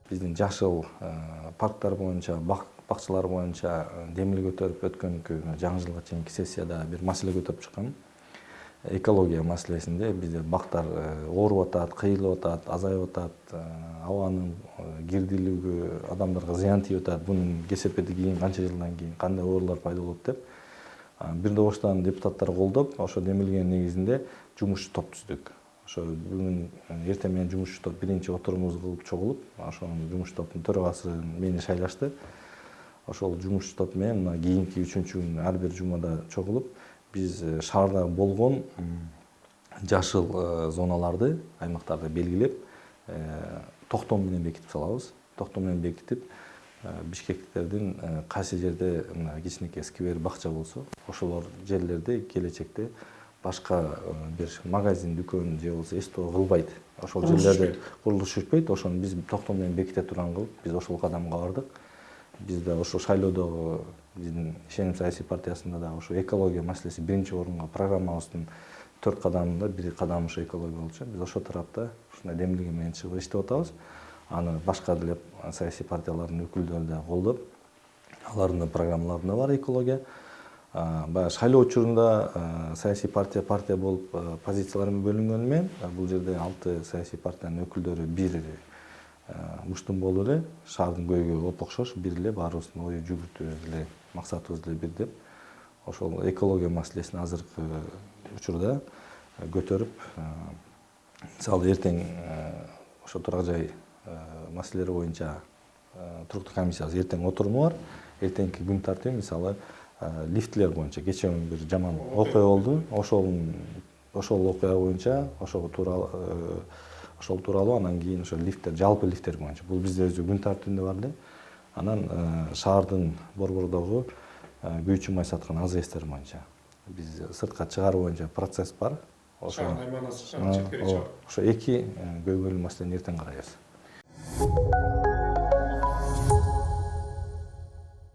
Биздин жашыл парктар боюнча, бакчалар боюнча демилге көтөрүп өткөнкү жаңы жылга чейинки сессияда бир маселе көтөрүп чыккан. Экология маселесинде бизде бактар ооруп атат, кыйылып атат, азайып атат, абанын кирдилиги адамдарга зыян тийип атат. Бунун кесепети кийин канча жылдан кийин кандай оорулар пайда болот деп бир добуштан депутаттар колдоп, ошо демилгенин негизинде жумушчу топ түздүк. Ошо бүгүн эртең менен жумушчу топ биринчи отурумубузду кылып чогулуп, ошонун жумуш топтун төрагасы мени шайлашты. Ошол жумуш топ менен мына кийинки 3-күн ар бир жумада чогулуп, биз шаарда болгон жашыл зоналарды, аймактарды белгилеп, токтом менен бекитип салабыз. Токтом менен бекитип, бишкектиктердин кайсы жерде мына кичинекей сквер, бакча болсо, ошолор жерлерде келечекте башка бир магазин, дүкөн же болбосо СТО кылбайт. Ошол жерлерде курулуш түшпөйт. Ошону биз токтом менен беките турган кылып, биз ошол кадамга бардык. Биз да ошо шайлоодогу биздин Ишеним саясий партиясында да ошо экология маселеси биринчи орунга, программабыздын 4 кадамында бир кадам ошо экология болчу. Биз ошол тарапта ушундай демилге менен чыгып иштеп атабыз. Аны башка деле саясий партиялардын өкүлдөрү да колдоп, алардын да программаларында бар экология. Баягы шайлоо учурунда саясий партия болуп позициялар бөлүнгөнү менен бул жерде 6 саясий партиянын өкүлдөрү бир муштум болуп эле шаардын көйгөйү оп-окшош бир эле баарыбыздын ою жүгүртүүбүз деле максатыбыз деле бир деп ошол экология маселесин азыркы учурда көтөрүп, мисалы эртең ошо турак жай маселелери боюнча туруктуу комиссиясы эртең отуруму бар. Эртеңки күн тартиби мисалы лифтлер боюнча кечээ бир жаман окуя болду. Ошол окуя боюнча ошол тууралуу анан кийин ошо лифттер, жалпы лифттер боюнча бул бизде өзү күн тартибинде бар эле. Анан шаардын борбордогу күйүүчү май саткан АЗСтер боюнча биз сыртка чыгаруу боюнча процесс бар. Ошо эки көйгөйлүү маселени эртең карайбыз.